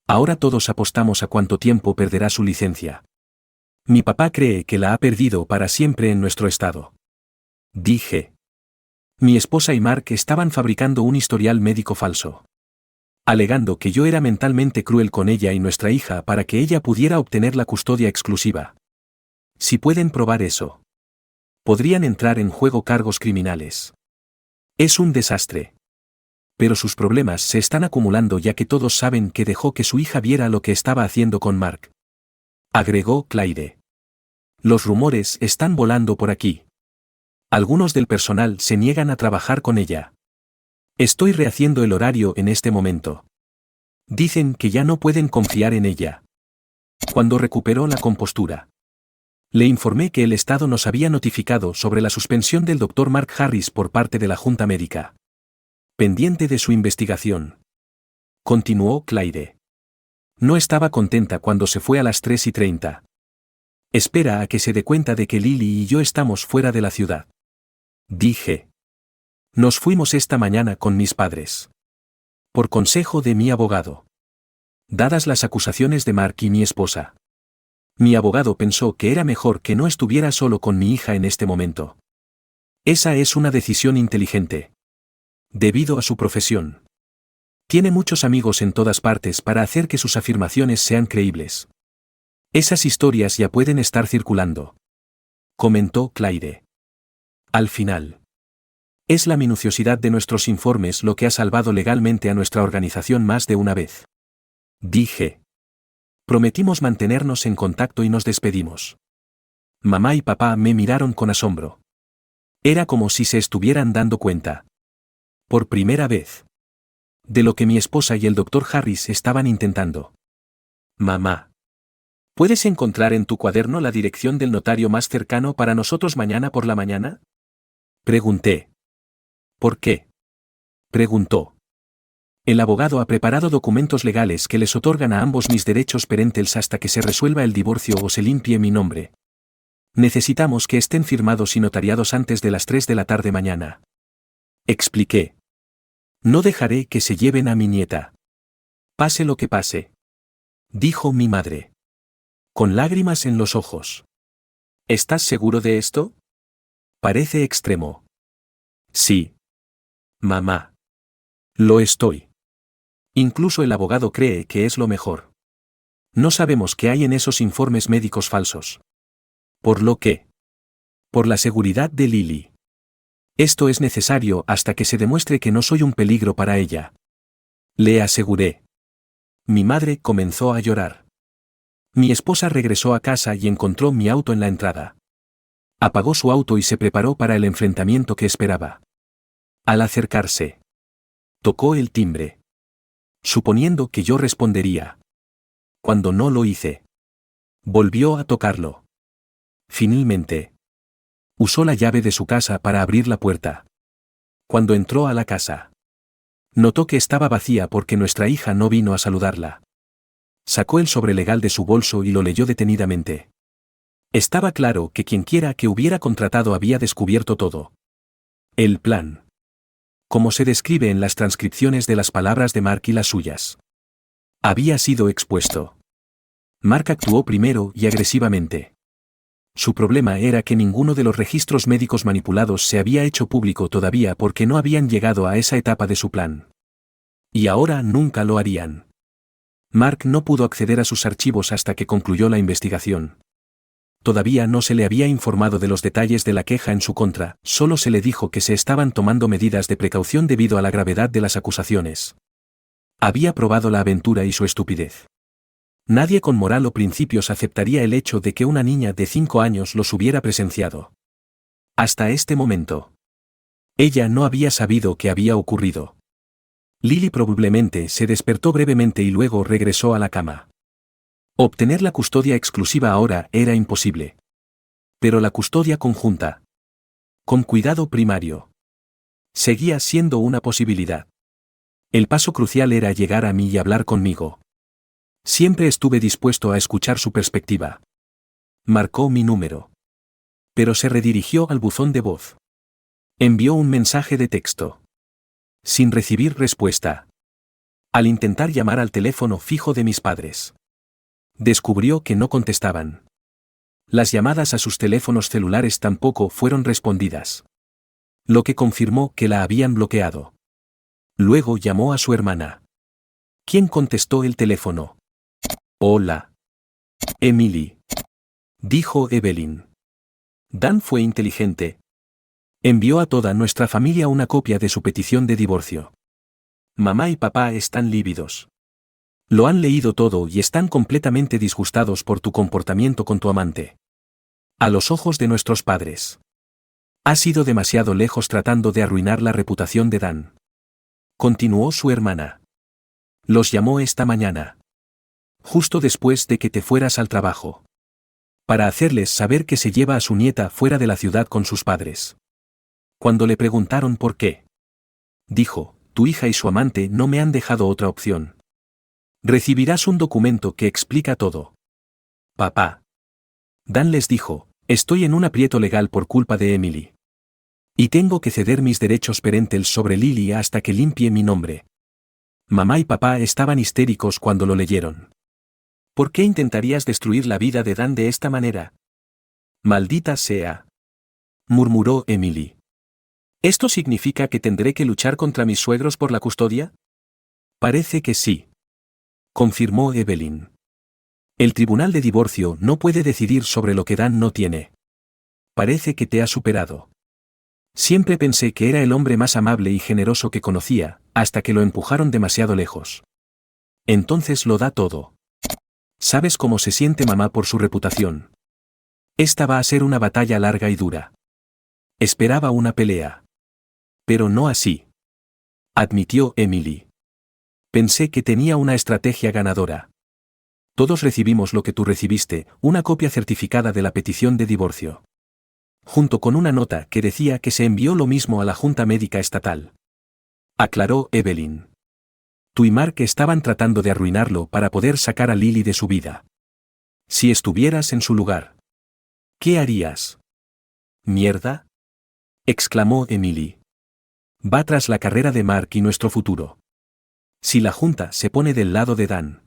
Ahora todos apostamos a cuánto tiempo perderá su licencia. Mi papá cree que la ha perdido para siempre en nuestro estado. Dije. Mi esposa y Mark estaban fabricando un historial médico falso, alegando que yo era mentalmente cruel con ella y nuestra hija para que ella pudiera obtener la custodia exclusiva. Si pueden probar eso, podrían entrar en juego cargos criminales. Es un desastre. Pero sus problemas se están acumulando ya que todos saben que dejó que su hija viera lo que estaba haciendo con Mark. Agregó Claire. Los rumores están volando por aquí. Algunos del personal se niegan a trabajar con ella. Estoy rehaciendo el horario en este momento. Dicen que ya no pueden confiar en ella. Cuando recuperó la compostura, le informé que el Estado nos había notificado sobre la suspensión del Dr. Mark Harris por parte de la Junta Médica, pendiente de su investigación. Continuó Claire. No estaba contenta cuando se fue a las 3:30. Espera a que se dé cuenta de que Lily y yo estamos fuera de la ciudad. Dije. Nos fuimos esta mañana con mis padres. Por consejo de mi abogado. Dadas las acusaciones de Mark y mi esposa, mi abogado pensó que era mejor que no estuviera solo con mi hija en este momento. Esa es una decisión inteligente. Debido a su profesión. Tiene muchos amigos en todas partes para hacer que sus afirmaciones sean creíbles. Esas historias ya pueden estar circulando. Comentó Claire. Al final. Es la minuciosidad de nuestros informes lo que ha salvado legalmente a nuestra organización más de una vez. Dije. Prometimos mantenernos en contacto y nos despedimos. Mamá y papá me miraron con asombro. Era como si se estuvieran dando cuenta. Por primera vez. De lo que mi esposa y el Dr. Harris estaban intentando. Mamá. ¿Puedes encontrar en tu cuaderno la dirección del notario más cercano para nosotros mañana por la mañana? Pregunté. ¿Por qué? Preguntó. El abogado ha preparado documentos legales que les otorgan a ambos mis derechos parentales hasta que se resuelva el divorcio o se limpie mi nombre. Necesitamos que estén firmados y notariados antes de las 3 de la tarde mañana. Expliqué. No dejaré que se lleven a mi nieta. Pase lo que pase. Dijo mi madre. Con lágrimas en los ojos. ¿Estás seguro de esto? Parece extremo. Sí. Mamá. Lo estoy. Incluso el abogado cree que es lo mejor. No sabemos qué hay en esos informes médicos falsos. ¿Por lo qué? Por la seguridad de Lily. Esto es necesario hasta que se demuestre que no soy un peligro para ella. Le aseguré. Mi madre comenzó a llorar. Mi esposa regresó a casa y encontró mi auto en la entrada. Apagó su auto y se preparó para el enfrentamiento que esperaba. Al acercarse, tocó el timbre, suponiendo que yo respondería. Cuando no lo hice, volvió a tocarlo. Finalmente, usó la llave de su casa para abrir la puerta. Cuando entró a la casa, notó que estaba vacía porque nuestra hija no vino a saludarla. Sacó el sobre legal de su bolso y lo leyó detenidamente. Estaba claro que quienquiera que hubiera contratado había descubierto todo. El plan. Como se describe en las transcripciones de las palabras de Mark y las suyas. Había sido expuesto. Mark actuó primero y agresivamente. Su problema era que ninguno de los registros médicos manipulados se había hecho público todavía porque no habían llegado a esa etapa de su plan. Y ahora nunca lo harían. Mark no pudo acceder a sus archivos hasta que concluyó la investigación. Todavía no se le había informado de los detalles de la queja en su contra, solo se le dijo que se estaban tomando medidas de precaución debido a la gravedad de las acusaciones. Había probado la aventura y su estupidez. Nadie con moral o principios aceptaría el hecho de que una niña de 5 años los hubiera presenciado. Hasta este momento. Ella no había sabido qué había ocurrido. Lily probablemente se despertó brevemente y luego regresó a la cama. Obtener la custodia exclusiva ahora era imposible. Pero la custodia conjunta, con cuidado primario, seguía siendo una posibilidad. El paso crucial era llegar a mí y hablar conmigo. Siempre estuve dispuesto a escuchar su perspectiva. Marcó mi número. Pero se redirigió al buzón de voz. Envió un mensaje de texto. Sin recibir respuesta. Al intentar llamar al teléfono fijo de mis padres, descubrió que no contestaban. Las llamadas a sus teléfonos celulares tampoco fueron respondidas. Lo que confirmó que la habían bloqueado. Luego llamó a su hermana. ¿Quién contestó el teléfono? Hola. Emily. Dijo Evelyn. Dan fue inteligente. Envió a toda nuestra familia una copia de su petición de divorcio. Mamá y papá están lívidos. Lo han leído todo y están completamente disgustados por tu comportamiento con tu amante. A los ojos de nuestros padres. Has ido demasiado lejos tratando de arruinar la reputación de Dan. Continuó su hermana. Los llamó esta mañana. Justo después de que te fueras al trabajo. Para hacerles saber que se lleva a su nieta fuera de la ciudad con sus padres. Cuando le preguntaron por qué, dijo, tu hija y su amante no me han dejado otra opción. Recibirás un documento que explica todo. Papá. Dan les dijo, estoy en un aprieto legal por culpa de Emily. Y tengo que ceder mis derechos parentales sobre Lily hasta que limpie mi nombre. Mamá y papá estaban histéricos cuando lo leyeron. ¿Por qué intentarías destruir la vida de Dan de esta manera? Maldita sea. Murmuró Emily. ¿Esto significa que tendré que luchar contra mis suegros por la custodia? Parece que sí. Confirmó Evelyn. El tribunal de divorcio no puede decidir sobre lo que Dan no tiene. Parece que te ha superado. Siempre pensé que era el hombre más amable y generoso que conocía, hasta que lo empujaron demasiado lejos. Entonces lo da todo. ¿Sabes cómo se siente mamá por su reputación? Esta va a ser una batalla larga y dura. Esperaba una pelea. Pero no así. Admitió Emily. Pensé que tenía una estrategia ganadora. Todos recibimos lo que tú recibiste, una copia certificada de la petición de divorcio. Junto con una nota que decía que se envió lo mismo a la Junta Médica Estatal. Aclaró Evelyn. Tú y Mark estaban tratando de arruinarlo para poder sacar a Lily de su vida. Si estuvieras en su lugar, ¿qué harías? ¿Mierda? Exclamó Emily. Va tras la carrera de Mark y nuestro futuro. Si la Junta se pone del lado de Dan,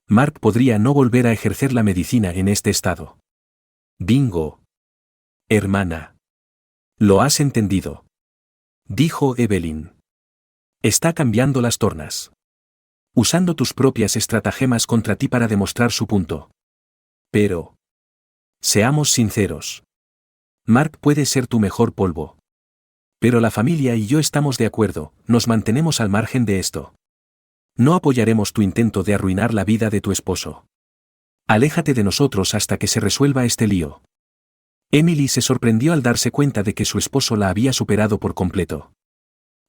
Mark podría no volver a ejercer la medicina en este estado. Bingo. Hermana. Lo has entendido, dijo Evelyn. Está cambiando las tornas. Usando tus propias estratagemas contra ti para demostrar su punto. Pero... seamos sinceros. Mark puede ser tu mejor polvo. Pero la familia y yo estamos de acuerdo, nos mantenemos al margen de esto. No apoyaremos tu intento de arruinar la vida de tu esposo. Aléjate de nosotros hasta que se resuelva este lío. Emily se sorprendió al darse cuenta de que su esposo la había superado por completo.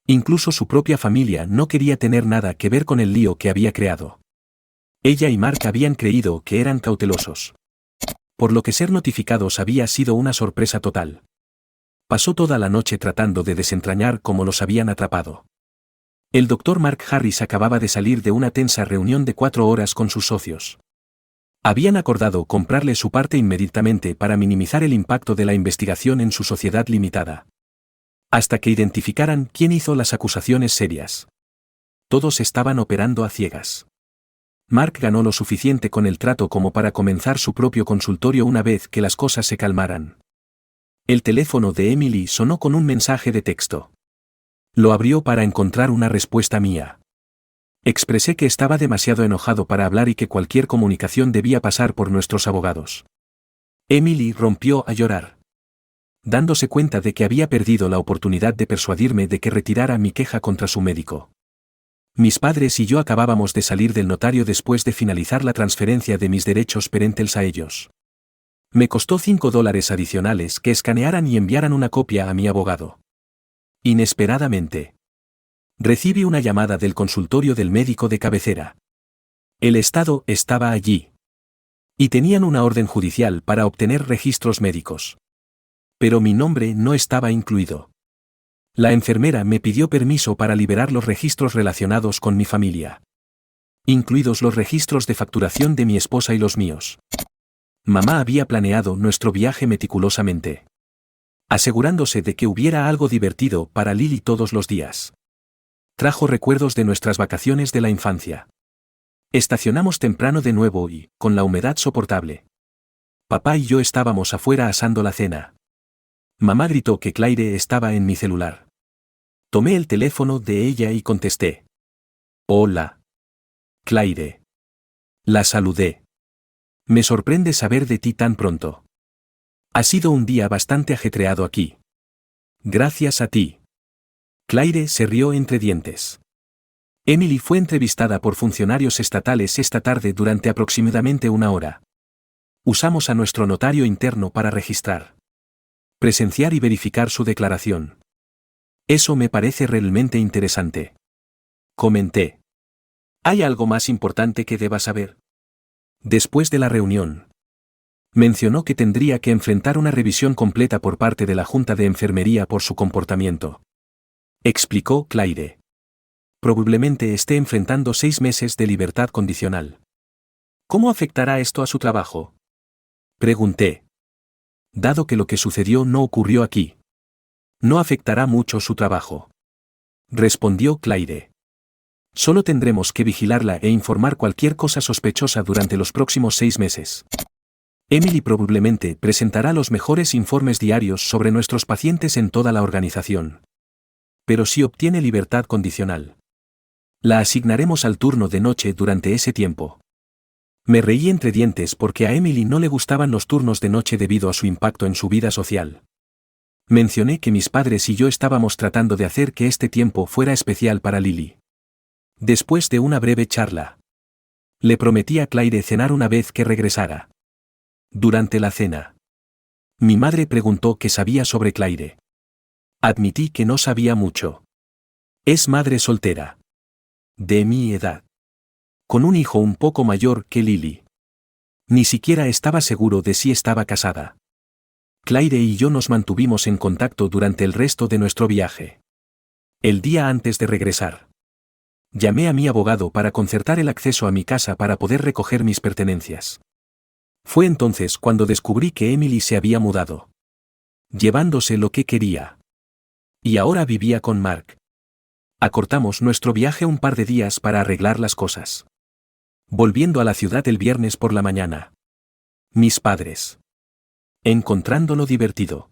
Incluso su propia familia no quería tener nada que ver con el lío que había creado. Ella y Mark habían creído que eran cautelosos. Por lo que ser notificados había sido una sorpresa total. Pasó toda la noche tratando de desentrañar cómo los habían atrapado. El doctor Mark Harris acababa de salir de una tensa reunión de 4 horas con sus socios. Habían acordado comprarle su parte inmediatamente para minimizar el impacto de la investigación en su sociedad limitada. Hasta que identificaran quién hizo las acusaciones serias. Todos estaban operando a ciegas. Mark ganó lo suficiente con el trato como para comenzar su propio consultorio una vez que las cosas se calmaran. El teléfono de Emily sonó con un mensaje de texto. Lo abrió para encontrar una respuesta mía. Expresé que estaba demasiado enojado para hablar y que cualquier comunicación debía pasar por nuestros abogados. Emily rompió a llorar. Dándose cuenta de que había perdido la oportunidad de persuadirme de que retirara mi queja contra su médico. Mis padres y yo acabábamos de salir del notario después de finalizar la transferencia de mis derechos parentales a ellos. Me costó $5 adicionales que escanearan y enviaran una copia a mi abogado. Inesperadamente, recibí una llamada del consultorio del médico de cabecera. El Estado estaba allí. Y tenían una orden judicial para obtener registros médicos. Pero mi nombre no estaba incluido. La enfermera me pidió permiso para liberar los registros relacionados con mi familia. Incluidos los registros de facturación de mi esposa y los míos. Mamá había planeado nuestro viaje meticulosamente. Asegurándose de que hubiera algo divertido para Lily todos los días. Trajo recuerdos de nuestras vacaciones de la infancia. Estacionamos temprano de nuevo y, con la humedad soportable. Papá y yo estábamos afuera asando la cena. Mamá gritó que Claire estaba en mi celular. Tomé el teléfono de ella y contesté. Hola. Claire. La saludé. Me sorprende saber de ti tan pronto. Ha sido un día bastante ajetreado aquí. Gracias a ti. Claire se rió entre dientes. Emily fue entrevistada por funcionarios estatales esta tarde durante aproximadamente 1 hora. Usamos a nuestro notario interno para registrar, presenciar y verificar su declaración. Eso me parece realmente interesante. Comenté. ¿Hay algo más importante que deba saber? Después de la reunión, mencionó que tendría que enfrentar una revisión completa por parte de la Junta de Enfermería por su comportamiento. Explicó Claire. Probablemente esté enfrentando 6 meses de libertad condicional. ¿Cómo afectará esto a su trabajo? Pregunté. Dado que lo que sucedió no ocurrió aquí. No afectará mucho su trabajo. Respondió Claire. Solo tendremos que vigilarla e informar cualquier cosa sospechosa durante los próximos 6 meses. Emily probablemente presentará los mejores informes diarios sobre nuestros pacientes en toda la organización. Pero si obtiene libertad condicional, la asignaremos al turno de noche durante ese tiempo. Me reí entre dientes porque a Emily no le gustaban los turnos de noche debido a su impacto en su vida social. Mencioné que mis padres y yo estábamos tratando de hacer que este tiempo fuera especial para Lily. Después de una breve charla, le prometí a Claire cenar una vez que regresara. Durante la cena, mi madre preguntó qué sabía sobre Claire. Admití que no sabía mucho. Es madre soltera. De mi edad. Con un hijo un poco mayor que Lily. Ni siquiera estaba seguro de si estaba casada. Claire y yo nos mantuvimos en contacto durante el resto de nuestro viaje. El día antes de regresar, llamé a mi abogado para concertar el acceso a mi casa para poder recoger mis pertenencias. Fue entonces cuando descubrí que Emily se había mudado, llevándose lo que quería. Y ahora vivía con Mark. Acortamos nuestro viaje un par de días para arreglar las cosas. Volviendo a la ciudad el viernes por la mañana. Mis padres. Encontrándolo divertido.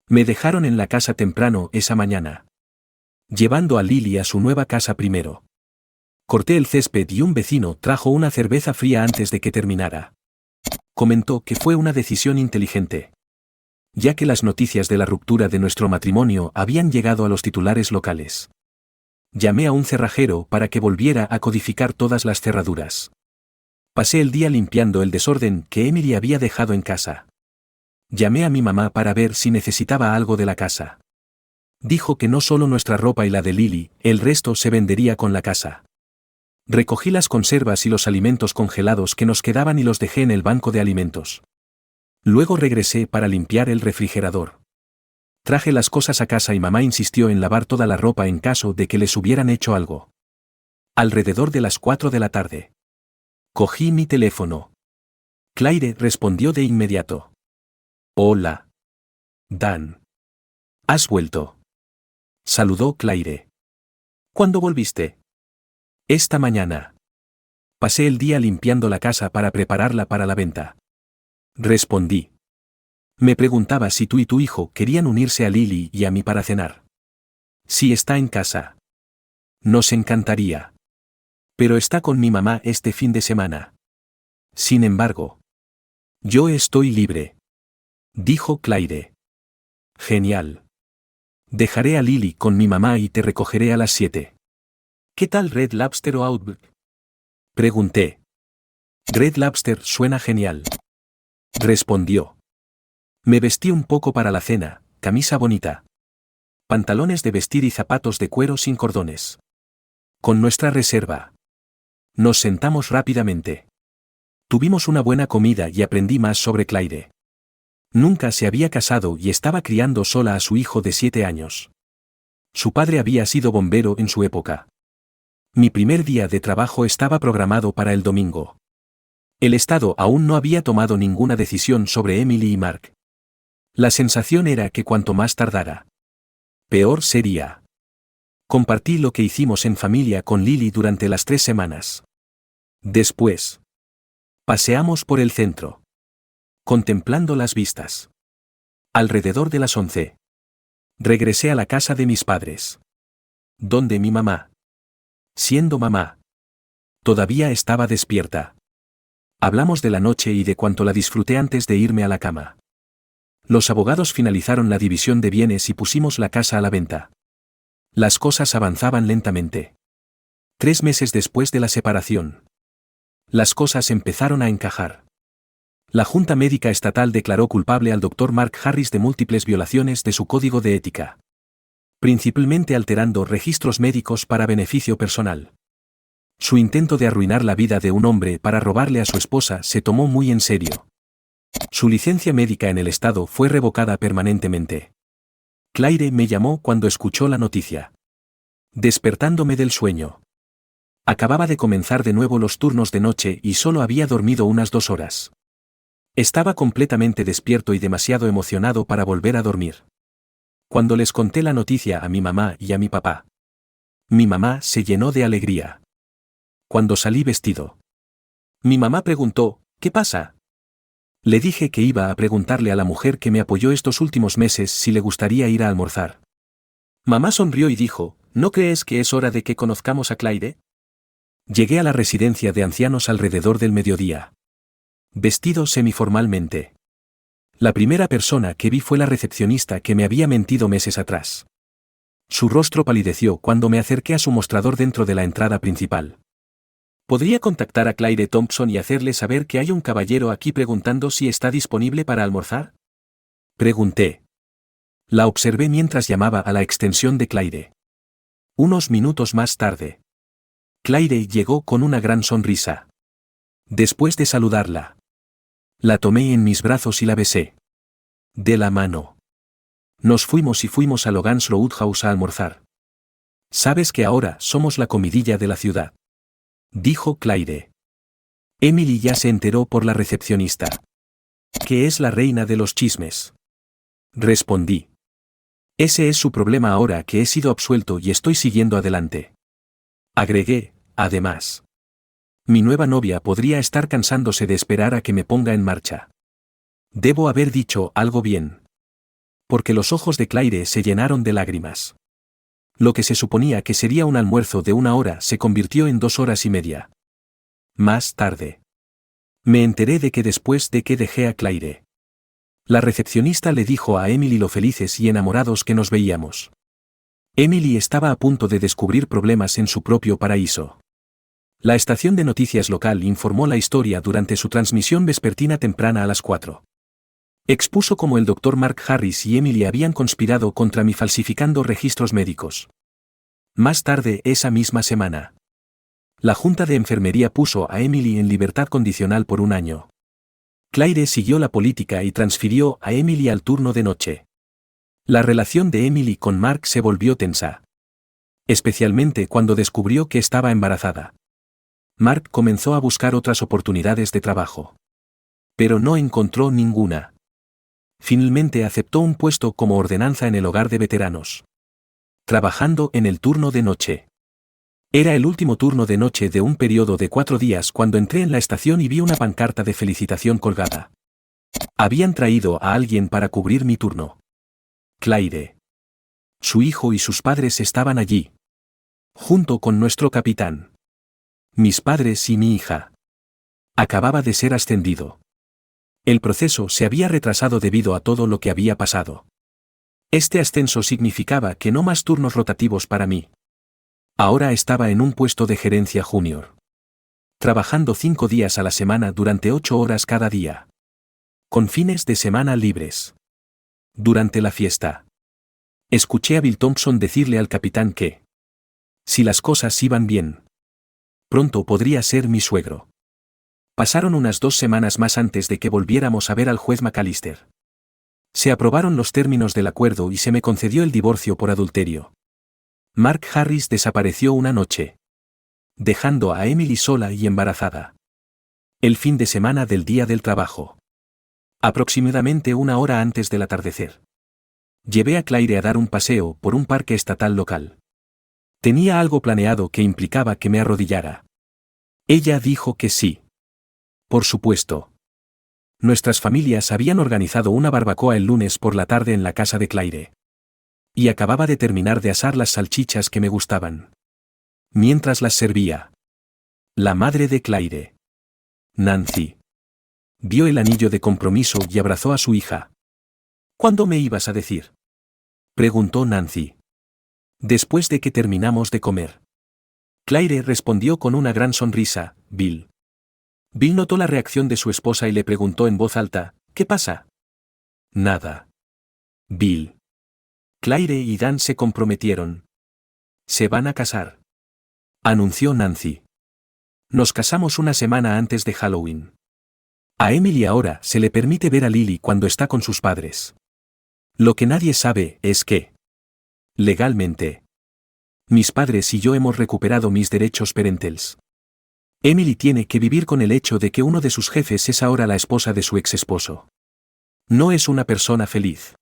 Me dejaron en la casa temprano esa mañana, llevando a Lily a su nueva casa primero. Corté el césped y un vecino trajo una cerveza fría antes de que terminara. Comentó que fue una decisión inteligente, ya que las noticias de la ruptura de nuestro matrimonio habían llegado a los titulares locales. Llamé a un cerrajero para que volviera a codificar todas las cerraduras. Pasé el día limpiando el desorden que Emily había dejado en casa. Llamé a mi mamá para ver si necesitaba algo de la casa. Dijo que no solo nuestra ropa y la de Lily, el resto se vendería con la casa. Recogí las conservas y los alimentos congelados que nos quedaban y los dejé en el banco de alimentos. Luego regresé para limpiar el refrigerador. Traje las cosas a casa y mamá insistió en lavar toda la ropa en caso de que les hubieran hecho algo. Alrededor de las 4 de la tarde. Cogí mi teléfono. Claire respondió de inmediato. Hola. Dan. ¿Has vuelto? Saludó Claire. ¿Cuándo volviste? Esta mañana. Pasé el día limpiando la casa para prepararla para la venta. Respondí. Me preguntaba si tú y tu hijo querían unirse a Lily y a mí para cenar. Si está en casa. Nos encantaría. Pero está con mi mamá este fin de semana. Sin embargo. Yo estoy libre. Dijo Claire. Genial. Dejaré a Lily con mi mamá y te recogeré a las 7. ¿Qué tal Red Lobster o Outback? Pregunté. Red Lobster suena genial. Respondió. Me vestí un poco para la cena, camisa bonita, pantalones de vestir y zapatos de cuero sin cordones. Con nuestra reserva. Nos sentamos rápidamente. Tuvimos una buena comida y aprendí más sobre Claire. Nunca se había casado y estaba criando sola a su hijo de 7 años. Su padre había sido bombero en su época. Mi primer día de trabajo estaba programado para el domingo. El Estado aún no había tomado ninguna decisión sobre Emily y Mark. La sensación era que cuanto más tardara, peor sería. Compartí lo que hicimos en familia con Lily durante las 3 semanas. Después, paseamos por el centro, contemplando las vistas. Alrededor de las 11, regresé a la casa de mis padres, donde mi mamá, siendo mamá, todavía estaba despierta. Hablamos de la noche y de cuánto la disfruté antes de irme a la cama. Los abogados finalizaron la división de bienes y pusimos la casa a la venta. Las cosas avanzaban lentamente. 3 meses después de la separación, las cosas empezaron a encajar. La Junta Médica Estatal declaró culpable al Dr. Mark Harris de múltiples violaciones de su código de ética, principalmente alterando registros médicos para beneficio personal. Su intento de arruinar la vida de un hombre para robarle a su esposa se tomó muy en serio. Su licencia médica en el estado fue revocada permanentemente. Claire me llamó cuando escuchó la noticia, despertándome del sueño. Acababa de comenzar de nuevo los turnos de noche y solo había dormido unas 2 horas. Estaba completamente despierto y demasiado emocionado para volver a dormir. Cuando les conté la noticia a mi mamá y a mi papá, mi mamá se llenó de alegría. Cuando salí vestido, mi mamá preguntó, ¿qué pasa? Le dije que iba a preguntarle a la mujer que me apoyó estos últimos meses si le gustaría ir a almorzar. Mamá sonrió y dijo, ¿no crees que es hora de que conozcamos a Claire? Llegué a la residencia de ancianos alrededor del mediodía, vestido semiformalmente. La primera persona que vi fue la recepcionista que me había mentido meses atrás. Su rostro palideció cuando me acerqué a su mostrador dentro de la entrada principal. ¿Podría contactar a Claire Thompson y hacerle saber que hay un caballero aquí preguntando si está disponible para almorzar? Pregunté. La observé mientras llamaba a la extensión de Claire. Unos minutos más tarde, Claire llegó con una gran sonrisa. Después de saludarla, la tomé en mis brazos y la besé. De la mano. Nos fuimos a Logan's Roadhouse a almorzar. Sabes que ahora somos la comidilla de la ciudad, dijo Claire. Emily ya se enteró por la recepcionista, que es la reina de los chismes. Respondí. Ese es su problema ahora que he sido absuelto y estoy siguiendo adelante. Agregué, además. Mi nueva novia podría estar cansándose de esperar a que me ponga en marcha. Debo haber dicho algo bien. porque los ojos de Claire se llenaron de lágrimas. Lo que se suponía que sería un almuerzo de 1 hora se convirtió en 2 horas y media. Más tarde. Me enteré de que después de que dejé a Claire, la recepcionista le dijo a Emily lo felices y enamorados que nos veíamos. Emily estaba a punto de descubrir problemas en su propio paraíso. La estación de noticias local informó la historia durante su transmisión vespertina temprana a las 4. Expuso cómo el Dr. Mark Harris y Emily habían conspirado contra mí falsificando registros médicos. Más tarde esa misma semana, la Junta de Enfermería puso a Emily en libertad condicional por 1 año. Claire siguió la política y transfirió a Emily al turno de noche. La relación de Emily con Mark se volvió tensa. Especialmente cuando descubrió que estaba embarazada. Mark comenzó a buscar otras oportunidades de trabajo. Pero no encontró ninguna. Finalmente aceptó un puesto como ordenanza en el hogar de veteranos. Trabajando en el turno de noche. Era el último turno de noche de un periodo de 4 días cuando entré en la estación y vi una pancarta de felicitación colgada. Habían traído a alguien para cubrir mi turno. Claire. Su hijo y sus padres estaban allí. Junto con nuestro capitán. Mis padres y mi hija. Acababa de ser ascendido. El proceso se había retrasado debido a todo lo que había pasado. Este ascenso significaba que no más turnos rotativos para mí. Ahora estaba en un puesto de gerencia junior. Trabajando 5 días a la semana durante 8 horas cada día. Con fines de semana libres. Durante la fiesta. Escuché a Bill Thompson decirle al capitán que, si las cosas iban bien, pronto podría ser mi suegro. Pasaron unas 2 semanas más antes de que volviéramos a ver al juez McAllister. Se aprobaron los términos del acuerdo y se me concedió el divorcio por adulterio. Mark Harris desapareció una noche, dejando a Emily sola y embarazada. El fin de semana del día del trabajo. Aproximadamente 1 hora antes del atardecer. Llevé a Claire a dar un paseo por un parque estatal local. Tenía algo planeado que implicaba que me arrodillara. Ella dijo que sí. Por supuesto. Nuestras familias habían organizado una barbacoa el lunes por la tarde en la casa de Claire. Y acababa de terminar de asar las salchichas que me gustaban. Mientras las servía, la madre de Claire, Nancy, vio el anillo de compromiso y abrazó a su hija. ¿Cuándo me ibas a decir?, preguntó Nancy. Después de que terminamos de comer. Claire respondió con una gran sonrisa, Bill. Bill notó la reacción de su esposa y le preguntó en voz alta, ¿qué pasa? Nada. Bill. Claire y Dan se comprometieron. Se van a casar. Anunció Nancy. Nos casamos una semana antes de Halloween. A Emily ahora se le permite ver a Lily cuando está con sus padres. Lo que nadie sabe es que, legalmente, mis padres y yo hemos recuperado mis derechos parentales. Emily tiene que vivir con el hecho de que uno de sus jefes es ahora la esposa de su ex esposo. No es una persona feliz.